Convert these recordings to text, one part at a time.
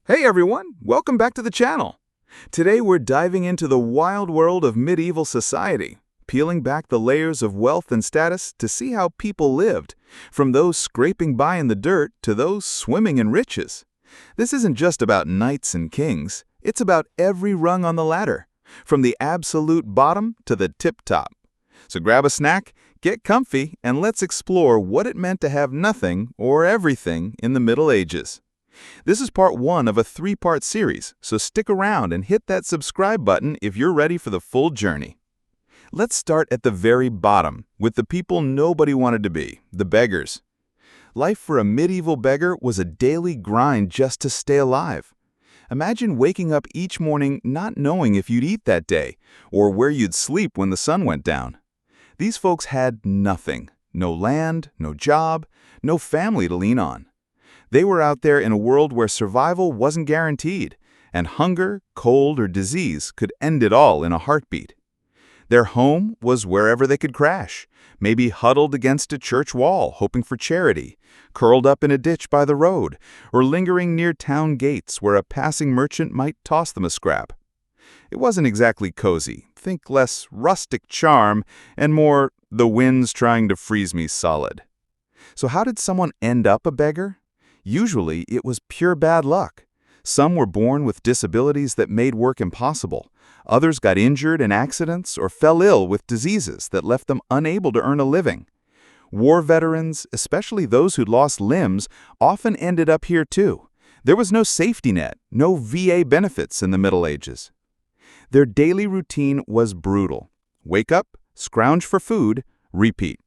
Hey everyone, welcome back to the channel. Today we're diving into the wild world of medieval society, peeling back the layers of wealth and status to see how people lived, from those scraping by in the dirt to those swimming in riches. This isn't just about knights and kings, it's about every rung on the ladder, from the absolute bottom to the tip top. So grab a snack, get comfy, and let's explore what it meant to have nothing or everything in the Middle Ages. This is part one of a three-part series, so stick around and hit that subscribe button if you're ready for the full journey. Let's start at the very bottom, with the people nobody wanted to be, the beggars. Life for a medieval beggar was a daily grind just to stay alive. Imagine waking up each morning not knowing if you'd eat that day, or where you'd sleep when the sun went down. These folks had nothing, no land, no job, no family to lean on. They were out there in a world where survival wasn't guaranteed, and hunger, cold, or disease could end it all in a heartbeat. Their home was wherever they could crash, maybe huddled against a church wall hoping for charity, curled up in a ditch by the road, or lingering near town gates where a passing merchant might toss them a scrap. It wasn't exactly cozy. Think less rustic charm and more the wind's trying to freeze me solid. So how did someone end up a beggar? Usually, it was pure bad luck. Some were born with disabilities that made work impossible. Others got injured in accidents or fell ill with diseases that left them unable to earn a living. War veterans, especially those who'd lost limbs, often ended up here too. There was no safety net, no VA benefits in the Middle Ages. Their daily routine was brutal. Wake up, scrounge for food, repeat.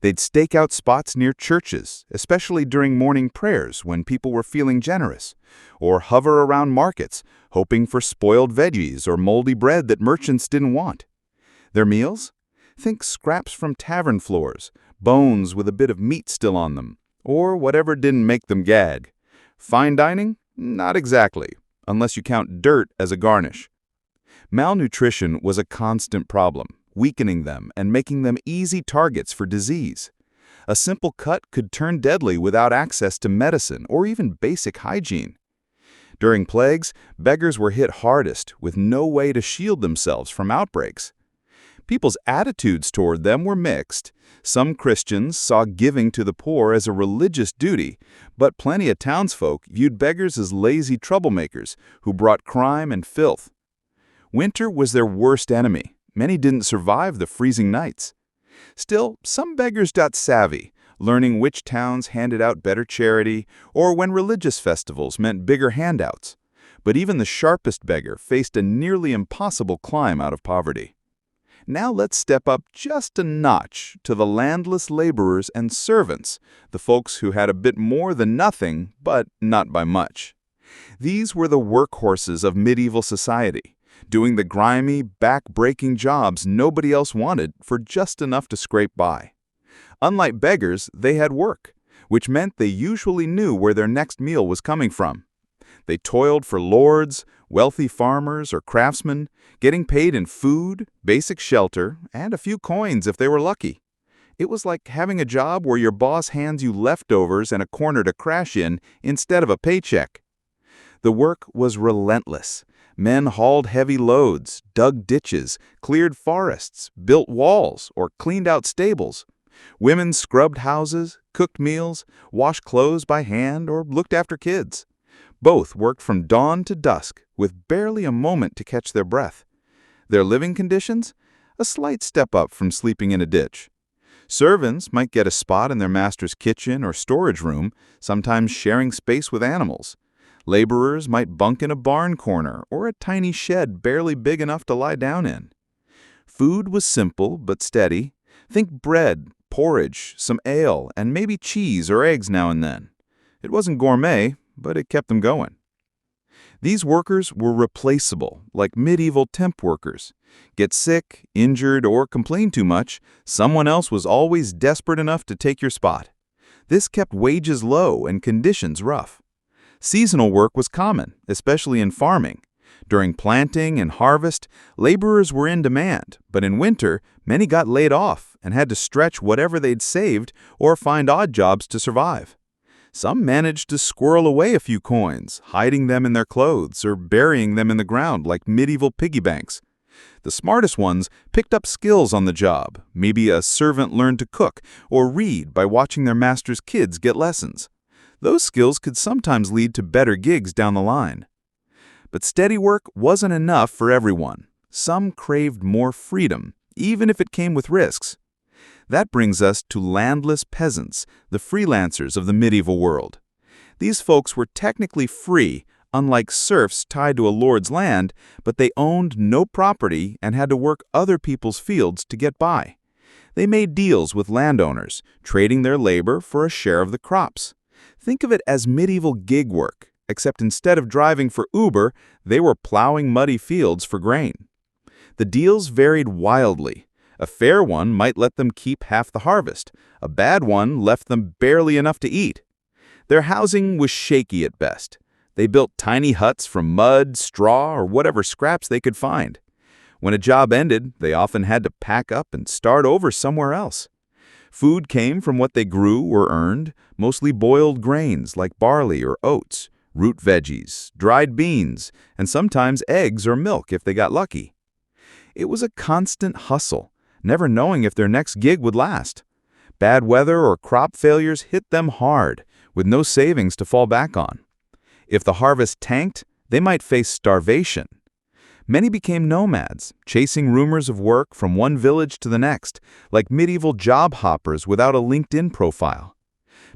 They'd stake out spots near churches, especially during morning prayers when people were feeling generous, or hover around markets, hoping for spoiled veggies or moldy bread that merchants didn't want. Their meals? Think scraps from tavern floors, bones with a bit of meat still on them, or whatever didn't make them gag. Fine dining? Not exactly, unless you count dirt as a garnish. Malnutrition was a constant problem, weakening them and making them easy targets for disease. A simple cut could turn deadly without access to medicine or even basic hygiene. During plagues, beggars were hit hardest, with no way to shield themselves from outbreaks. People's attitudes toward them were mixed. Some Christians saw giving to the poor as a religious duty, but plenty of townsfolk viewed beggars as lazy troublemakers who brought crime and filth. Winter was their worst enemy. Many didn't survive the freezing nights. Still, some beggars got savvy, learning which towns handed out better charity or when religious festivals meant bigger handouts. But even the sharpest beggar faced a nearly impossible climb out of poverty. Now let's step up just a notch to the landless laborers and servants, the folks who had a bit more than nothing, but not by much. These were the workhorses of medieval society, doing the grimy, back-breaking jobs nobody else wanted for just enough to scrape by. Unlike beggars, they had work, which meant they usually knew where their next meal was coming from. They toiled for lords, wealthy farmers, or craftsmen, getting paid in food, basic shelter, and a few coins if they were lucky. It was like having a job where your boss hands you leftovers and a corner to crash in instead of a paycheck. The work was relentless. Men hauled heavy loads, dug ditches, cleared forests, built walls, or cleaned out stables. Women scrubbed houses, cooked meals, washed clothes by hand, or looked after kids. Both worked from dawn to dusk, with barely a moment to catch their breath. Their living conditions? A slight step up from sleeping in a ditch. Servants might get a spot in their master's kitchen or storage room, sometimes sharing space with animals. Laborers might bunk in a barn corner or a tiny shed barely big enough to lie down in. Food was simple but steady. Think bread, porridge, some ale, and maybe cheese or eggs now and then. It wasn't gourmet, but it kept them going. These workers were replaceable, like medieval temp workers. Get sick, injured, or complain too much, someone else was always desperate enough to take your spot. This kept wages low and conditions rough. Seasonal work was common, especially in farming. During planting and harvest, laborers were in demand, but in winter, many got laid off and had to stretch whatever they'd saved or find odd jobs to survive. Some managed to squirrel away a few coins, hiding them in their clothes or burying them in the ground like medieval piggy banks. The smartest ones picked up skills on the job. Maybe a servant learned to cook or read by watching their master's kids get lessons. Those skills could sometimes lead to better gigs down the line. But steady work wasn't enough for everyone. Some craved more freedom, even if it came with risks. That brings us to landless peasants, the freelancers of the medieval world. These folks were technically free, unlike serfs tied to a lord's land, but they owned no property and had to work other people's fields to get by. They made deals with landowners, trading their labor for a share of the crops. Think of it as medieval gig work, except instead of driving for Uber, they were plowing muddy fields for grain. The deals varied wildly. A fair one might let them keep half the harvest. A bad one left them barely enough to eat. Their housing was shaky at best. They built tiny huts from mud, straw, or whatever scraps they could find. When a job ended, they often had to pack up and start over somewhere else. Food came from what they grew or earned, mostly boiled grains like barley or oats, root veggies, dried beans, and sometimes eggs or milk if they got lucky. It was a constant hustle, never knowing if their next gig would last. Bad weather or crop failures hit them hard, with no savings to fall back on. If the harvest tanked, they might face starvation. Many became nomads, chasing rumors of work from one village to the next, like medieval job hoppers without a LinkedIn profile.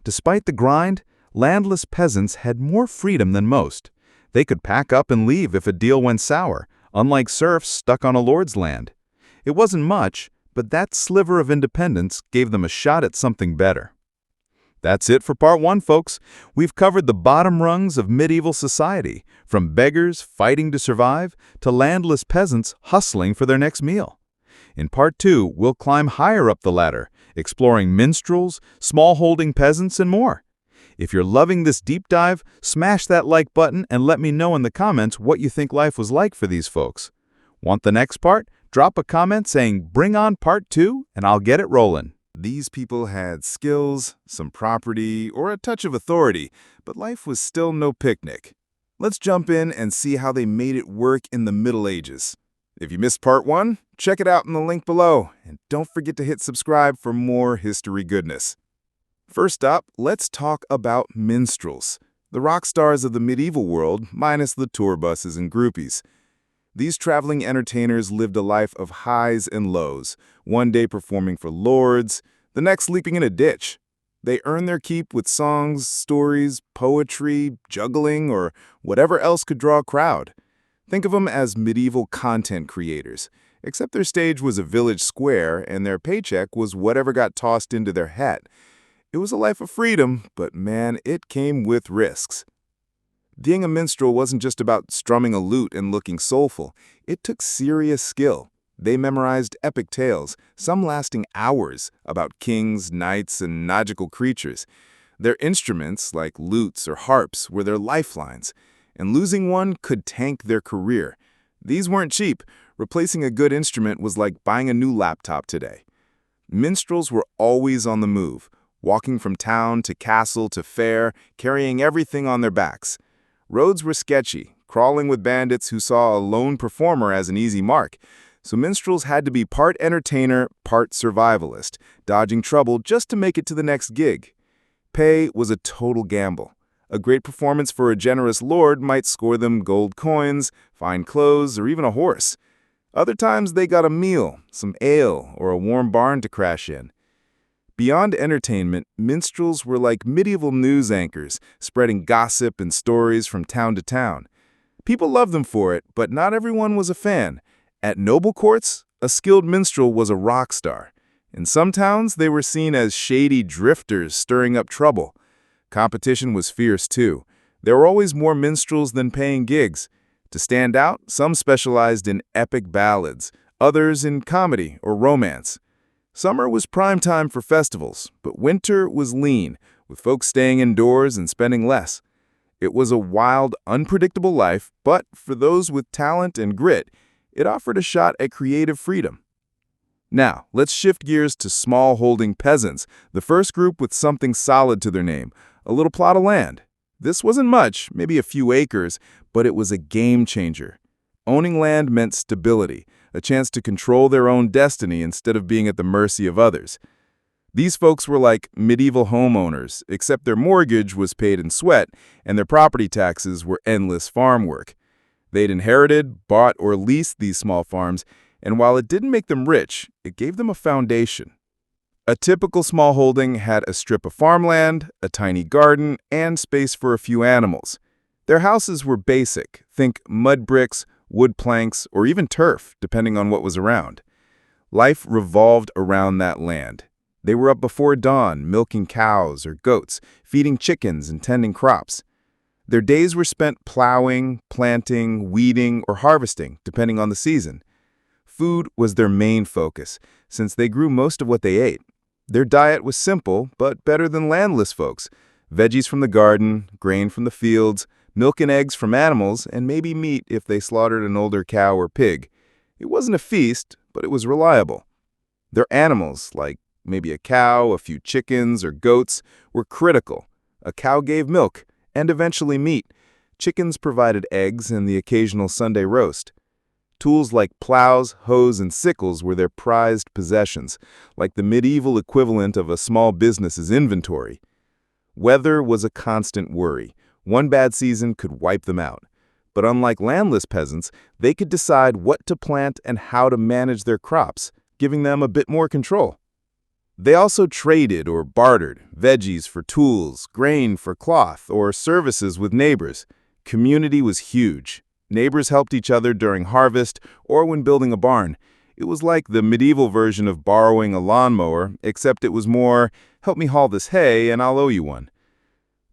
Despite the grind, landless peasants had more freedom than most. They could pack up and leave if a deal went sour, unlike serfs stuck on a lord's land. It wasn't much, but that sliver of independence gave them a shot at something better. That's it for part one, folks. We've covered the bottom rungs of medieval society, from beggars fighting to survive to landless peasants hustling for their next meal. In part two, we'll climb higher up the ladder, exploring minstrels, smallholding peasants, and more. If you're loving this deep dive, smash that like button and let me know in the comments what you think life was like for these folks. Want the next part? Drop a comment saying, "Bring on part two," and I'll get it rolling. These people had skills, some property, or a touch of authority, but life was still no picnic. Let's jump in and see how they made it work in the Middle Ages. If you missed part one, check it out in the link below, and don't forget to hit subscribe for more history goodness. First up, let's talk about minstrels, the rock stars of the medieval world, minus the tour buses and groupies. These traveling entertainers lived a life of highs and lows, one day performing for lords, the next sleeping in a ditch. They earned their keep with songs, stories, poetry, juggling, or whatever else could draw a crowd. Think of them as medieval content creators, except their stage was a village square and their paycheck was whatever got tossed into their hat. It was a life of freedom, but man, it came with risks. Being a minstrel wasn't just about strumming a lute and looking soulful. It took serious skill. They memorized epic tales, some lasting hours, about kings, knights, and magical creatures. Their instruments, like lutes or harps, were their lifelines, and losing one could tank their career. These weren't cheap. Replacing a good instrument was like buying a new laptop today. Minstrels were always on the move, walking from town to castle to fair, carrying everything on their backs. Roads were sketchy, crawling with bandits who saw a lone performer as an easy mark, so minstrels had to be part entertainer, part survivalist, dodging trouble just to make it to the next gig. Pay was a total gamble. A great performance for a generous lord might score them gold coins, fine clothes, or even a horse. Other times they got a meal, some ale, or a warm barn to crash in. Beyond entertainment, minstrels were like medieval news anchors, spreading gossip and stories from town to town. People loved them for it, but not everyone was a fan. At noble courts, a skilled minstrel was a rock star. In some towns, they were seen as shady drifters stirring up trouble. Competition was fierce, too. There were always more minstrels than paying gigs. To stand out, some specialized in epic ballads, others in comedy or romance. Summer was prime time for festivals, but winter was lean, with folks staying indoors and spending less. It was a wild, unpredictable life, but for those with talent and grit, it offered a shot at creative freedom. Now, let's shift gears to small-holding peasants, the first group with something solid to their name, a little plot of land. This wasn't much, maybe a few acres, but it was a game changer. Owning land meant stability, a chance to control their own destiny instead of being at the mercy of others. These folks were like medieval homeowners, except their mortgage was paid in sweat and their property taxes were endless farm work. They'd inherited, bought, or leased these small farms, and while it didn't make them rich, it gave them a foundation. A typical small holding had a strip of farmland, a tiny garden, and space for a few animals. Their houses were basic, think mud bricks, wood planks, or even turf, depending on what was around. Life revolved around that land. They were up before dawn, milking cows or goats, feeding chickens and tending crops. Their days were spent plowing, planting, weeding, or harvesting, depending on the season. Food was their main focus, since they grew most of what they ate. Their diet was simple, but better than landless folks. Veggies from the garden, grain from the fields, milk and eggs from animals, and maybe meat if they slaughtered an older cow or pig. It wasn't a feast, but it was reliable. Their animals, like maybe a cow, a few chickens, or goats, were critical. A cow gave milk, and eventually meat. Chickens provided eggs and the occasional Sunday roast. Tools like plows, hoes, and sickles were their prized possessions, like the medieval equivalent of a small business's inventory. Weather was a constant worry. One bad season could wipe them out. But unlike landless peasants, they could decide what to plant and how to manage their crops, giving them a bit more control. They also traded or bartered veggies for tools, grain for cloth, or services with neighbors. Community was huge. Neighbors helped each other during harvest or when building a barn. It was like the medieval version of borrowing a lawnmower, except it was more, help me haul this hay and I'll owe you one.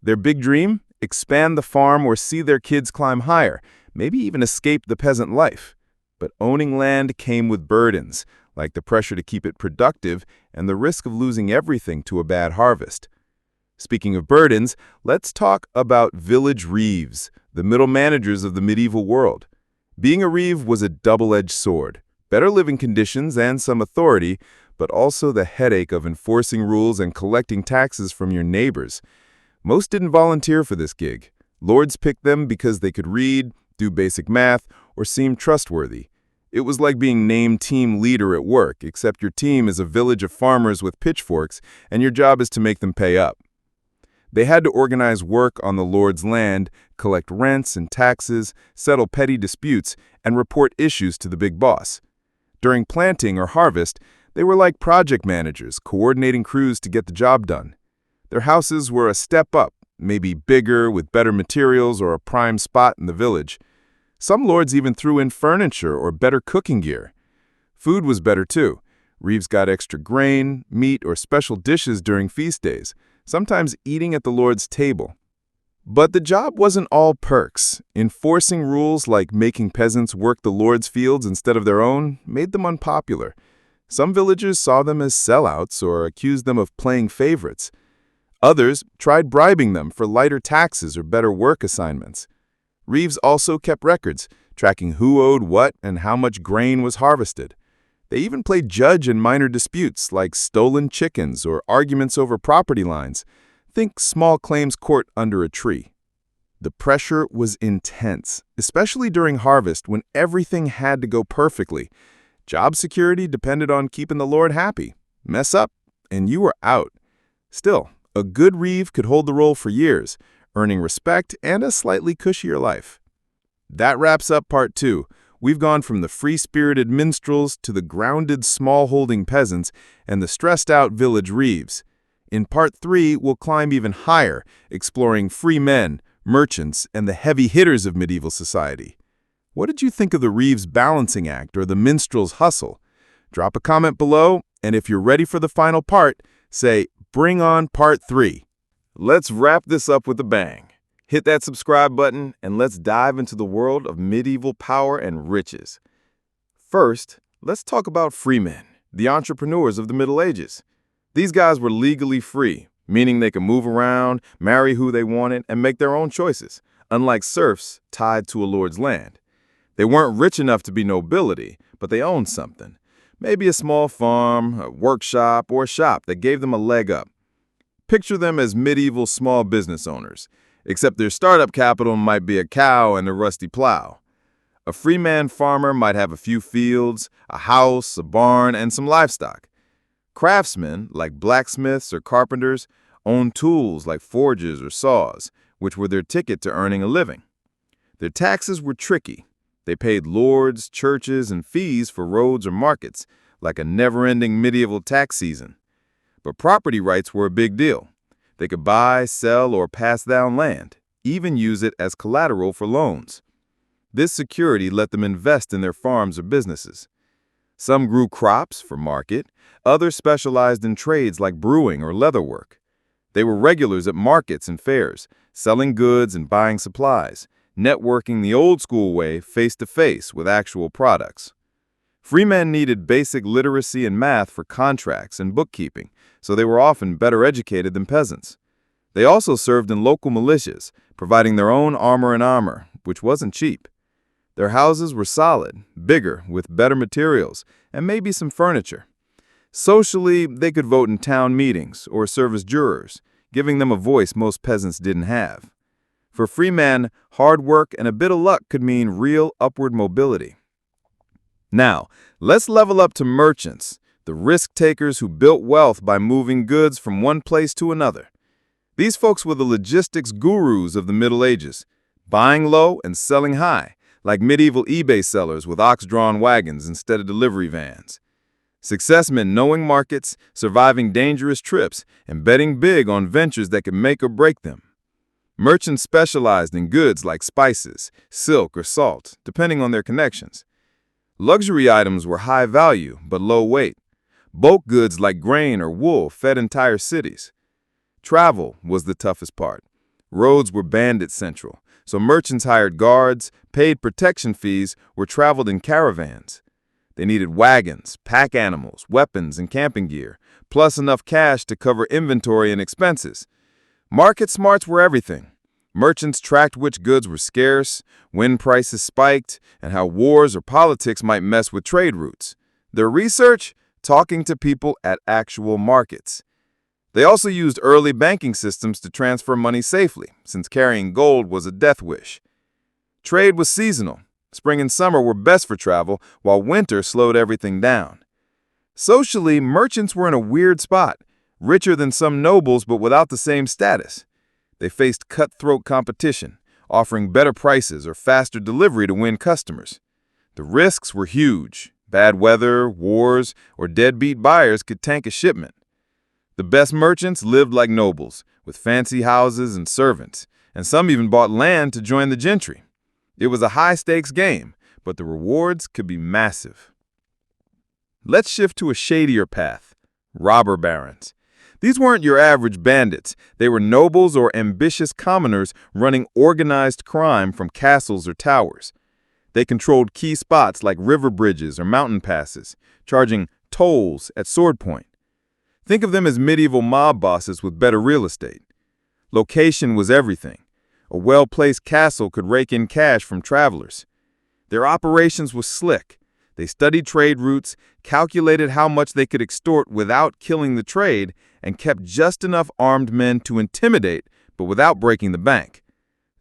Their big dream? Expand the farm or see their kids climb higher, maybe even escape the peasant life. But owning land came with burdens, like the pressure to keep it productive and the risk of losing everything to a bad harvest. Speaking of burdens, let's talk about village reeves, the middle managers of the medieval world. Being a reeve was a double-edged sword. Better living conditions and some authority, but also the headache of enforcing rules and collecting taxes from your neighbors. Most didn't volunteer for this gig. Lords picked them because they could read, do basic math, or seem trustworthy. It was like being named team leader at work, except your team is a village of farmers with pitchforks, and your job is to make them pay up. They had to organize work on the Lord's land, collect rents and taxes, settle petty disputes, and report issues to the big boss. During planting or harvest, they were like project managers, coordinating crews to get the job done. Their houses were a step up, maybe bigger, with better materials or a prime spot in the village. Some lords even threw in furniture or better cooking gear. Food was better too. Reeves got extra grain, meat, or special dishes during feast days, sometimes eating at the lord's table. But the job wasn't all perks. Enforcing rules like making peasants work the lord's fields instead of their own made them unpopular. Some villagers saw them as sellouts or accused them of playing favorites. Others tried bribing them for lighter taxes or better work assignments. Reeves also kept records, tracking who owed what and how much grain was harvested. They even played judge in minor disputes like stolen chickens or arguments over property lines. Think small claims court under a tree. The pressure was intense, especially during harvest when everything had to go perfectly. Job security depended on keeping the Lord happy. Mess up, and you were out. Still, a good reeve could hold the role for years, earning respect and a slightly cushier life. That wraps up part 2. We've gone from the free-spirited minstrels to the grounded small-holding peasants and the stressed-out village reeves. In part 3, we'll climb even higher, exploring free men, merchants, and the heavy hitters of medieval society. What did you think of the reeves' balancing act or the minstrel's hustle? Drop a comment below, and if you're ready for the final part, say, bring on part 3. Let's wrap this up with a bang. Hit that subscribe button and let's dive into the world of medieval power and riches. First, let's talk about freemen, the entrepreneurs of the Middle Ages. These guys were legally free, meaning they could move around, marry who they wanted, and make their own choices, unlike serfs tied to a lord's land. They weren't rich enough to be nobility, but they owned something. Maybe a small farm, a workshop, or a shop that gave them a leg up. Picture them as medieval small business owners, except their startup capital might be a cow and a rusty plow. A freeman farmer might have a few fields, a house, a barn, and some livestock. Craftsmen, like blacksmiths or carpenters, owned tools like forges or saws, which were their ticket to earning a living. Their taxes were tricky. They paid lords, churches, and fees for roads or markets, like a never-ending medieval tax season. But property rights were a big deal. They could buy, sell, or pass down land, even use it as collateral for loans. This security let them invest in their farms or businesses. Some grew crops for market, others specialized in trades like brewing or leatherwork. They were regulars at markets and fairs, selling goods and buying supplies, networking the old-school way face-to-face with actual products. Freemen needed basic literacy and math for contracts and bookkeeping, so they were often better educated than peasants. They also served in local militias, providing their own armor, which wasn't cheap. Their houses were solid, bigger, with better materials, and maybe some furniture. Socially, they could vote in town meetings or serve as jurors, giving them a voice most peasants didn't have. For freemen, hard work and a bit of luck could mean real upward mobility. Now, let's level up to merchants, the risk-takers who built wealth by moving goods from one place to another. These folks were the logistics gurus of the Middle Ages, buying low and selling high, like medieval eBay sellers with ox-drawn wagons instead of delivery vans. Success meant knowing markets, surviving dangerous trips, and betting big on ventures that could make or break them. Merchants specialized in goods like spices, silk, or salt, depending on their connections. Luxury items were high value but low weight. Bulk goods like grain or wool fed entire cities. Travel was the toughest part. Roads were bandit central, so merchants hired guards, paid protection fees, or traveled in caravans. They needed wagons, pack animals, weapons, and camping gear, plus enough cash to cover inventory and expenses. Market smarts were everything. Merchants tracked which goods were scarce, when prices spiked, and how wars or politics might mess with trade routes. Their research? Talking to people at actual markets. They also used early banking systems to transfer money safely, since carrying gold was a death wish. Trade was seasonal. Spring and summer were best for travel, while winter slowed everything down. Socially, merchants were in a weird spot, richer than some nobles but without the same status. They faced cutthroat competition, offering better prices or faster delivery to win customers. The risks were huge. Bad weather, wars, or deadbeat buyers could tank a shipment. The best merchants lived like nobles, with fancy houses and servants, and some even bought land to join the gentry. It was a high-stakes game, but the rewards could be massive. Let's shift to a shadier path: robber barons. These weren't your average bandits. They were nobles or ambitious commoners running organized crime from castles or towers. They controlled key spots like river bridges or mountain passes, charging tolls at sword point. Think of them as medieval mob bosses with better real estate. Location was everything. A well-placed castle could rake in cash from travelers. Their operations were slick. They studied trade routes, calculated how much they could extort without killing the trade, and kept just enough armed men to intimidate, but without breaking the bank.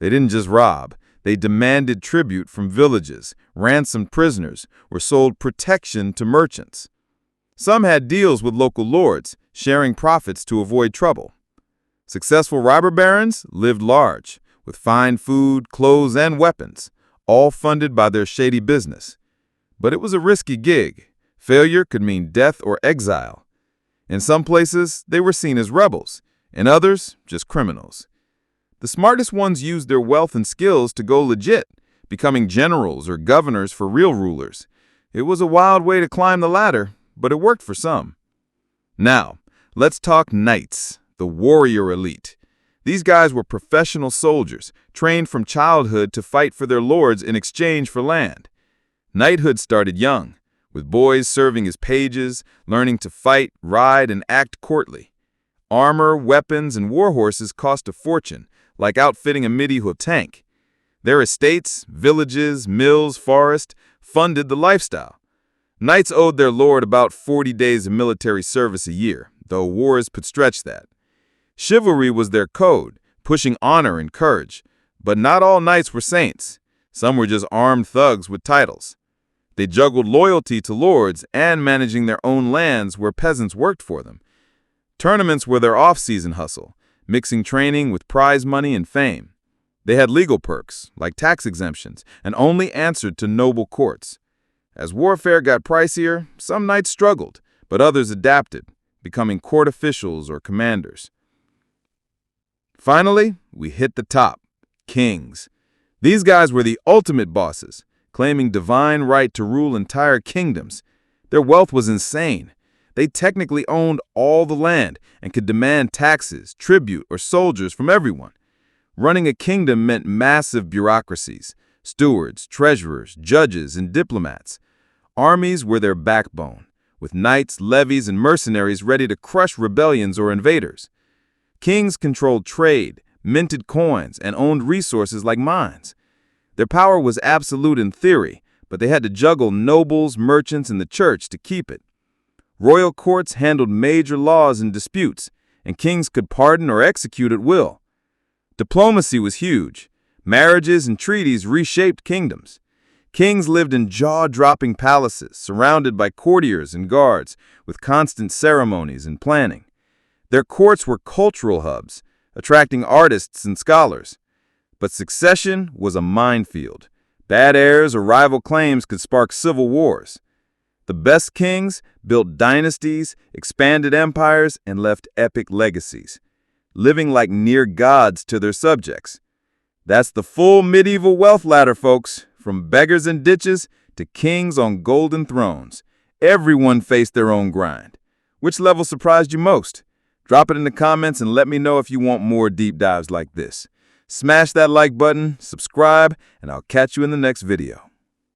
They didn't just rob. They demanded tribute from villages, ransomed prisoners, or sold protection to merchants. Some had deals with local lords, sharing profits to avoid trouble. Successful robber barons lived large, with fine food, clothes, and weapons, all funded by their shady business. But it was a risky gig. Failure could mean death or exile. In some places, they were seen as rebels. In others, just criminals. The smartest ones used their wealth and skills to go legit, becoming generals or governors for real rulers. It was a wild way to climb the ladder, but it worked for some. Now, let's talk knights, the warrior elite. These guys were professional soldiers, trained from childhood to fight for their lords in exchange for land. Knighthood started young, with boys serving as pages, learning to fight, ride, and act courtly. Armor, weapons, and war horses cost a fortune, like outfitting a medieval tank. Their estates, villages, mills, forests funded the lifestyle. Knights owed their lord about 40 days of military service a year, though wars could stretch that. Chivalry was their code, pushing honor and courage. But not all knights were saints. Some were just armed thugs with titles. They juggled loyalty to lords and managing their own lands where peasants worked for them. Tournaments were their off-season hustle, mixing training with prize money and fame. They had legal perks, like tax exemptions, and only answered to noble courts. As warfare got pricier, some knights struggled, but others adapted, becoming court officials or commanders. Finally, we hit the top. Kings. These guys were the ultimate bosses, claiming divine right to rule entire kingdoms. Their wealth was insane. They technically owned all the land and could demand taxes, tribute, or soldiers from everyone. Running a kingdom meant massive bureaucracies, stewards, treasurers, judges, and diplomats. Armies were their backbone, with knights, levies, and mercenaries ready to crush rebellions or invaders. Kings controlled trade, minted coins, and owned resources like mines. Their power was absolute in theory, but they had to juggle nobles, merchants, and the church to keep it. Royal courts handled major laws and disputes, and kings could pardon or execute at will. Diplomacy was huge. Marriages and treaties reshaped kingdoms. Kings lived in jaw-dropping palaces, surrounded by courtiers and guards, with constant ceremonies and planning. Their courts were cultural hubs, attracting artists and scholars. But succession was a minefield. Bad heirs or rival claims could spark civil wars. The best kings built dynasties, expanded empires, and left epic legacies, living like near gods to their subjects. That's the full medieval wealth ladder, folks. From beggars in ditches to kings on golden thrones. Everyone faced their own grind. Which level surprised you most? Drop it in the comments and let me know if you want more deep dives like this. Smash that like button, subscribe, and I'll catch you in the next video.